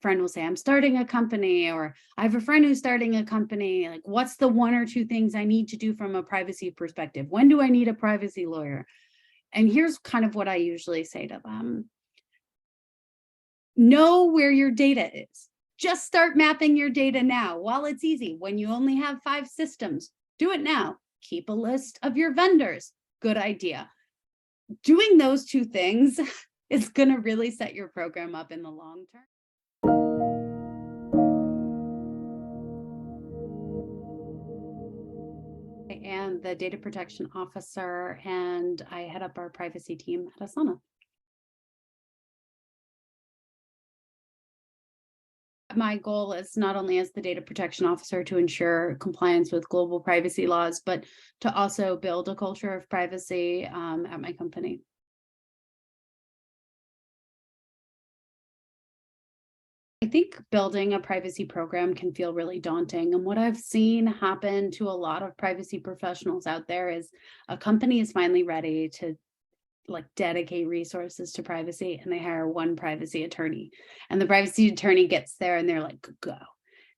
friend will say, I'm starting a company, or I have a friend who's starting a company. Like, what's the one or two things I need to do from a privacy perspective? When do I need a privacy lawyer? And here's kind of what I usually say to them. Know where your data is. Just start mapping your data now while it's easy. When you only have 5 systems, do it now. Keep a list of your vendors. Good idea. Doing those 2 things is going to really set your program up in the long term. And the data protection officer, and I head up our privacy team at Asana. My goal is not only as the data protection officer to ensure compliance with global privacy laws, but to also build a culture of privacy at my company. I think building a privacy program can feel really daunting. And what I've seen happen to a lot of privacy professionals out there is a company is finally ready to dedicate resources to privacy, and they hire one privacy attorney, and the privacy attorney gets there and they're like, go.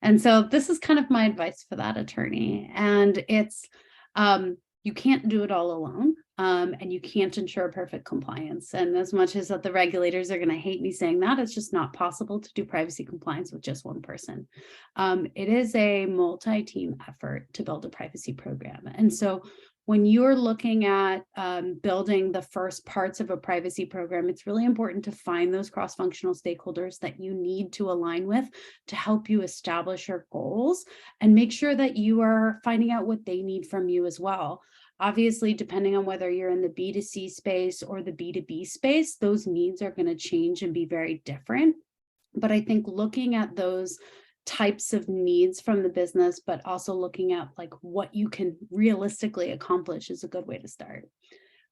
And so this is kind of my advice for that attorney. And it's, you can't do it all alone, and you can't ensure perfect compliance. And as much as that the regulators are going to hate me saying that, it's just not possible to do privacy compliance with just one person. It is a multi-team effort to build a privacy program. And so when you're looking at building the first parts of a privacy program, it's really important to find those cross-functional stakeholders that you need to align with to help you establish your goals, and make sure that you are finding out what they need from you as well. Obviously, depending on whether you're in the B2C space or the B2B space, those needs are going to change and be very different. But I think looking at those types of needs from the business, but also looking at what you can realistically accomplish is a good way to start.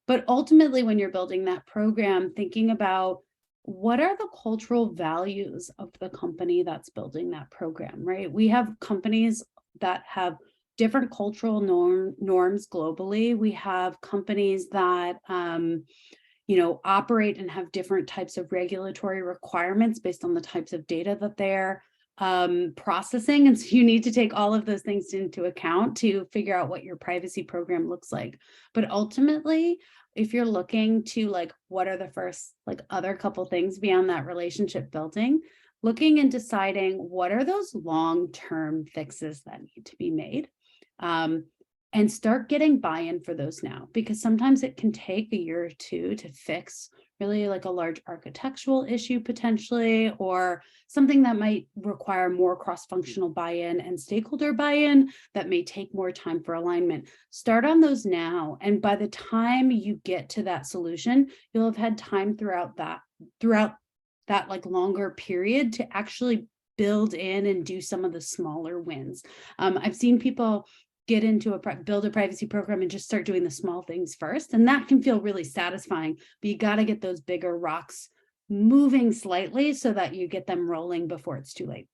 But ultimately, when you're building that program, thinking about what are the cultural values of the company that's building that program, right? We have companies that have different cultural norms globally. We have companies that operate and have different types of regulatory requirements based on the types of data that they're processing. And so you need to take all of those things into account to figure out what your privacy program looks like. But ultimately, if you're looking to what are the first other couple things beyond that relationship building, looking and deciding what are those long-term fixes that need to be made, and start getting buy-in for those now, because sometimes it can take a year or two to fix really a large architectural issue potentially, or something that might require more cross-functional buy-in and stakeholder buy-in that may take more time for alignment. Start on those now, and by the time you get to that solution, you'll have had time throughout that longer period to actually build in and do some of the smaller wins. I've seen people build a privacy program and just start doing the small things first. And that can feel really satisfying, but you got to get those bigger rocks moving slightly so that you get them rolling before it's too late.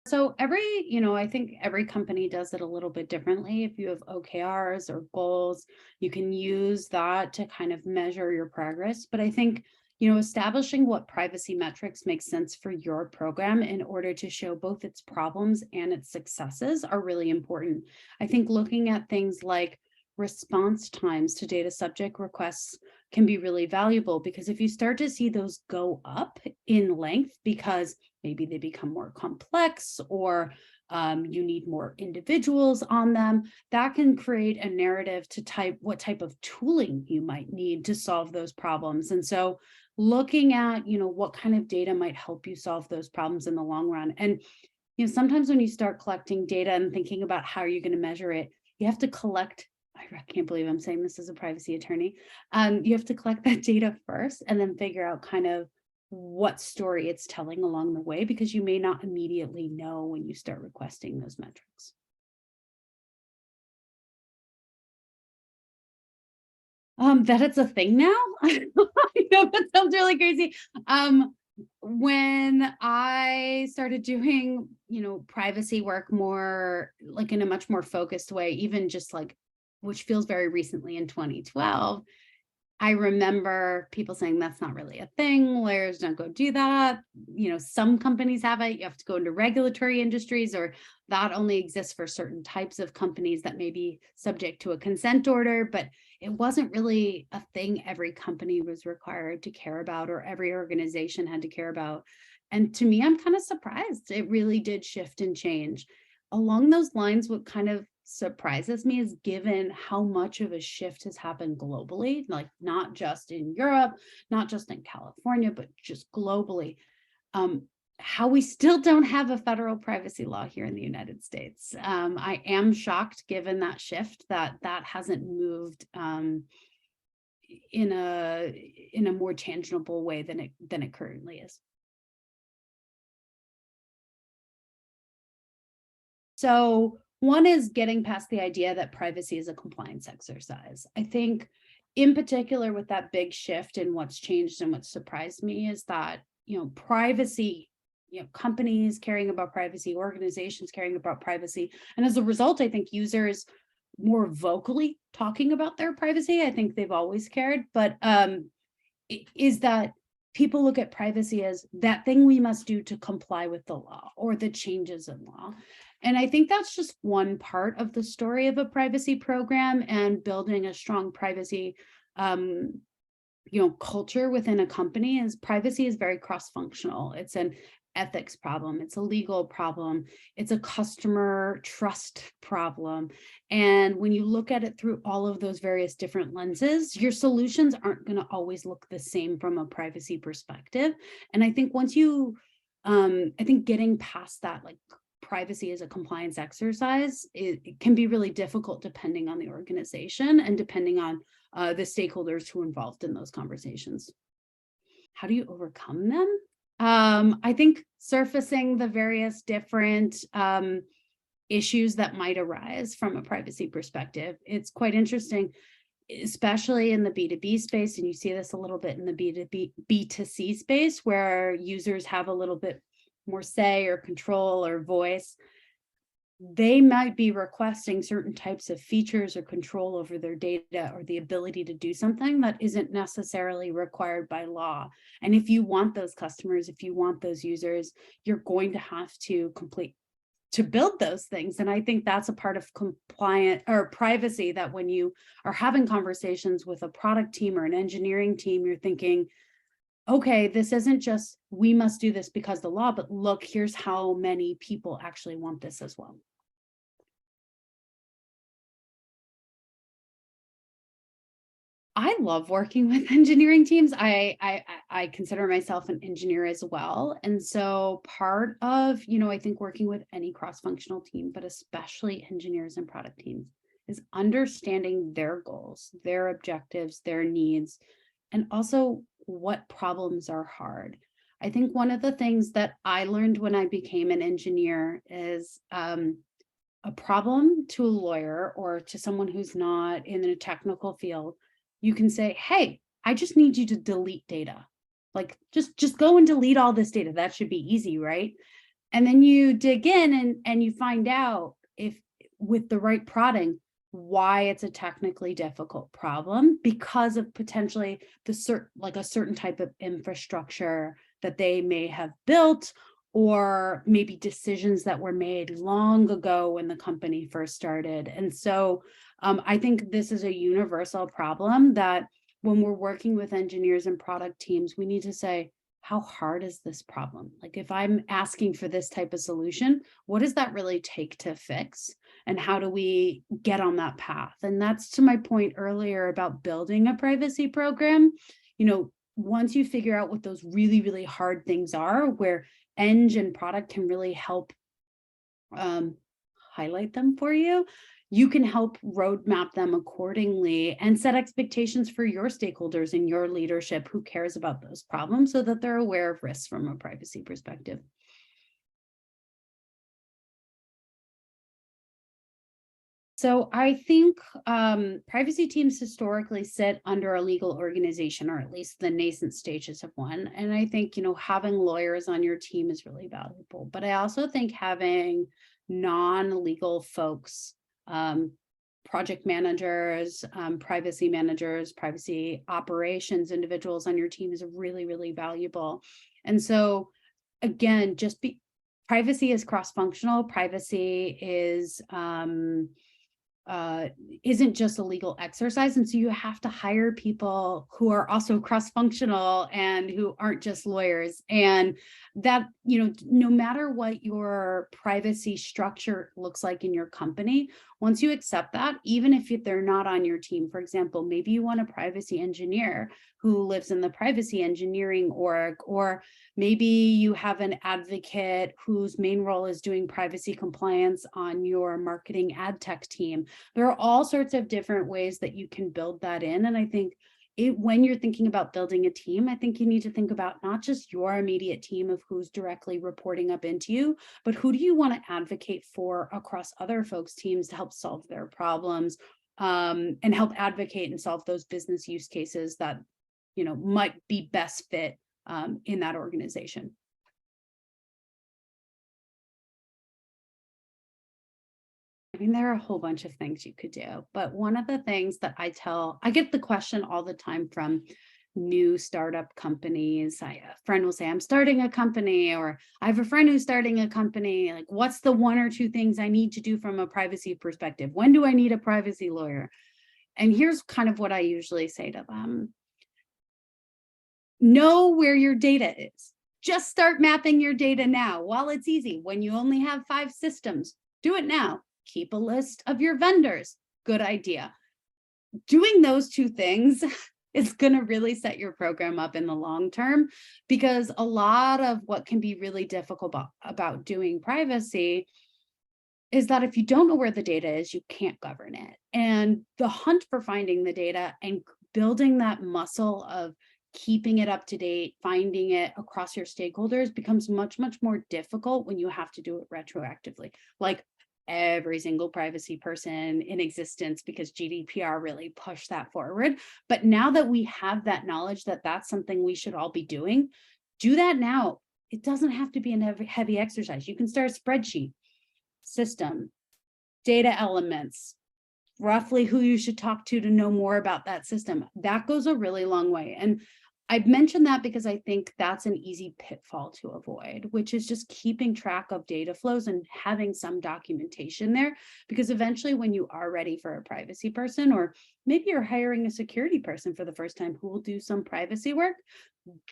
So I think every company does it a little bit differently. If you have OKRs or goals, you can use that to kind of measure your progress. But I think establishing what privacy metrics make sense for your program in order to show both its problems and its successes are really important. I think looking at things like response times to data subject requests can be really valuable, because if you start to see those go up in length because maybe they become more complex, or you need more individuals on them, that can create a narrative to what type of tooling you might need to solve those problems. And so looking at, what kind of data might help you solve those problems in the long run. And, sometimes when you start collecting data and thinking about how you're going to measure it, you have to collect, I can't believe I'm saying this as a privacy attorney. You have to collect that data first and then figure out kind of what story it's telling along the way, because you may not immediately know when you start requesting those metrics. That it's a thing now. I know that sounds really crazy. When I started doing, privacy work more in a much more focused way, even just which feels very recently in 2012, I remember people saying that's not really a thing. Lawyers don't go do that. Some companies have it. You have to go into regulatory industries, or that only exists for certain types of companies that may be subject to a consent order. But it wasn't really a thing every company was required to care about, or every organization had to care about. And to me, I'm kind of surprised. It really did shift and change. Along those lines, what kind of surprises me is, given how much of a shift has happened globally, like not just in Europe, not just in California, but just globally, how we still don't have a federal privacy law here in the United States. I am shocked, given that shift, that hasn't moved in a more tangible way than it currently is. So one is getting past the idea that privacy is a compliance exercise. I think in particular with that big shift in what's changed and what surprised me is that, privacy, companies caring about privacy, organizations caring about privacy. And as a result, I think users more vocally talking about their privacy. I think they've always cared, but is that people look at privacy as that thing we must do to comply with the law or the changes in law. And I think that's just one part of the story of a privacy program, and building a strong privacy culture within a company. Is privacy is very cross-functional. It's an ethics problem, it's a legal problem, it's a customer trust problem. And when you look at it through all of those various different lenses, your solutions aren't going to always look the same from a privacy perspective. And I think once you I think getting past that, like, privacy as a compliance exercise, it can be really difficult depending on the organization and depending on the stakeholders who are involved in those conversations. How do you overcome them? I think surfacing the various different issues that might arise from a privacy perspective. It's quite interesting, especially in the B2B space, and you see this a little bit in the B2C space, where users have a little bit more say or control or voice. They might be requesting certain types of features or control over their data, or the ability to do something that isn't necessarily required by law. And if you want those customers, if you want those users, you're going to have to build those things. And I think that's a part of compliant or privacy, that when you are having conversations with a product team or an engineering team, you're thinking, okay, this isn't just we must do this because the law, but look, here's how many people actually want this as well. I love working with engineering teams. I consider myself an engineer as well. And so part of, I think working with any cross-functional team, but especially engineers and product teams, is understanding their goals, their objectives, their needs, and also what problems are hard. I think one of the things that I learned when I became an engineer is a problem to a lawyer or to someone who's not in a technical field, you can say, hey, I just need you to delete data. Like, just go and delete all this data. That should be easy, right? And then you dig in and you find out, if with the right prodding, why it's a technically difficult problem, because of potentially a certain type of infrastructure that they may have built, or maybe decisions that were made long ago when the company first started. And so I think this is a universal problem that when we're working with engineers and product teams, we need to say, how hard is this problem? Like, if I'm asking for this type of solution, what does that really take to fix? And how do we get on that path? And that's to my point earlier about building a privacy program. Once you figure out what those really, really hard things are, where Eng and product can really help highlight them for you, you can help roadmap them accordingly and set expectations for your stakeholders and your leadership who cares about those problems, so that they're aware of risks from a privacy perspective. So I think privacy teams historically sit under a legal organization, or at least the nascent stages of one. And I think, having lawyers on your team is really valuable. But I also think having non-legal folks project managers, privacy managers, privacy operations individuals on your team is really, really valuable. And so again, privacy is cross-functional. Privacy is isn't just a legal exercise. And so you have to hire people who are also cross-functional and who aren't just lawyers. And that, no matter what your privacy structure looks like in your company, once you accept that, even if they're not on your team, for example, maybe you want a privacy engineer who lives in the privacy engineering org, or maybe you have an advocate whose main role is doing privacy compliance on your marketing ad tech team. There are all sorts of different ways that you can build that in. And I think when you're thinking about building a team, I think you need to think about not just your immediate team of who's directly reporting up into you, but who do you want to advocate for across other folks' teams to help solve their problems, and help advocate and solve those business use cases that, might be best fit in that organization. I mean, there are a whole bunch of things you could do, but one of the things that I get the question all the time from new startup companies. A friend will say, I'm starting a company, or I have a friend who's starting a company. Like, what's the one or two things I need to do from a privacy perspective? When do I need a privacy lawyer? And here's kind of what I usually say to them. Know where your data is. Just start mapping your data now while it's easy. When you only have 5 systems, do it now. Keep a list of your vendors. Good idea. Doing those 2 things is going to really set your program up in the long term, because a lot of what can be really difficult about doing privacy is that if you don't know where the data is, you can't govern it. And the hunt for finding the data and building that muscle of keeping it up to date, finding it across your stakeholders becomes much, much more difficult when you have to do it retroactively. Like every single privacy person in existence, because GDPR really pushed that forward. But now that we have that knowledge that that's something we should all be doing, do that now. It doesn't have to be a heavy exercise. You can start a spreadsheet, system, data elements, roughly who you should talk to know more about that system. That goes a really long way. And I've mentioned that because I think that's an easy pitfall to avoid, which is just keeping track of data flows and having some documentation there, because eventually when you are ready for a privacy person, or maybe you're hiring a security person for the first time who will do some privacy work,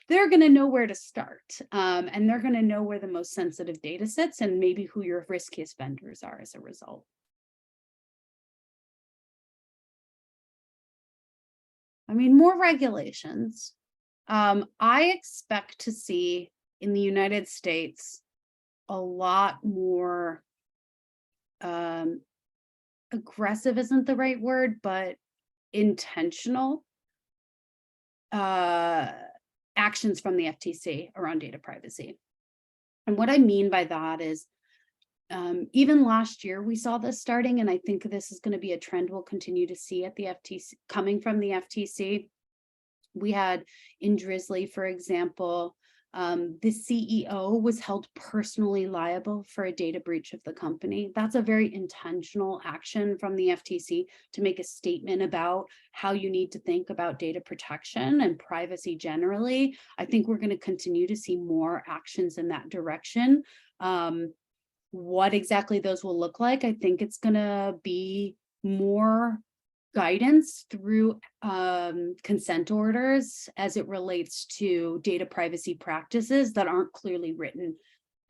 they're going to know where to start, and they're going to know where the most sensitive data sits and maybe who your riskiest vendors are as a result. I mean, more regulations. I expect to see in the United States a lot more, aggressive isn't the right word, but intentional actions from the FTC around data privacy. And what I mean by that is, even last year we saw this starting, and I think this is going to be a trend we'll continue to see at the FTC, coming from the FTC. We had in Drizzly, for example, the CEO was held personally liable for a data breach of the company. That's a very intentional action from the FTC to make a statement about how you need to think about data protection and privacy generally. I think we're going to continue to see more actions in that direction. What exactly those will look like, I think it's going to be more guidance through consent orders as it relates to data privacy practices that aren't clearly written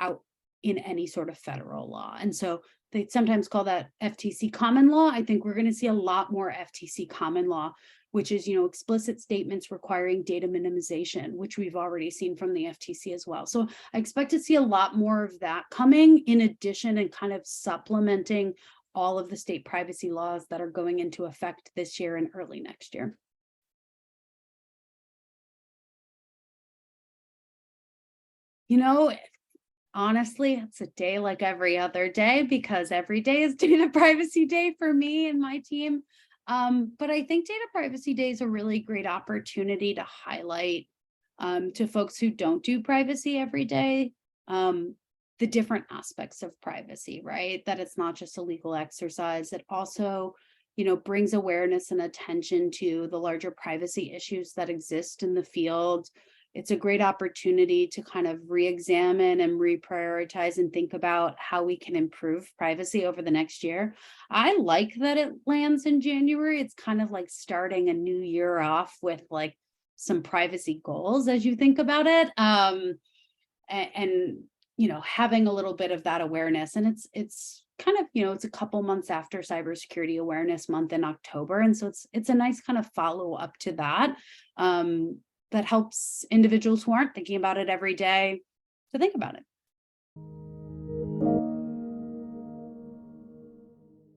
out in any sort of federal law. And so they sometimes call that FTC common law. I think we're going to see a lot more FTC common law, which is, explicit statements requiring data minimization, which we've already seen from the FTC as well. So I expect to see a lot more of that coming, in addition and kind of supplementing all of the state privacy laws that are going into effect this year and early next year. Honestly, it's a day like every other day, because every day is data privacy day for me and my team. But I think data privacy day is a really great opportunity to highlight to folks who don't do privacy every day, the different aspects of privacy, right? That it's not just a legal exercise. It also brings awareness and attention to the larger privacy issues that exist in the field. It's a great opportunity to kind of re-examine and reprioritize and think about how we can improve privacy over the next year. I like that it lands in January. It's kind of like starting a new year off with like some privacy goals as you think about it. And having a little bit of that awareness, and it's kind of, it's a couple months after Cybersecurity Awareness Month in October, and so it's a nice kind of follow up to that, that helps individuals who aren't thinking about it every day to think about it.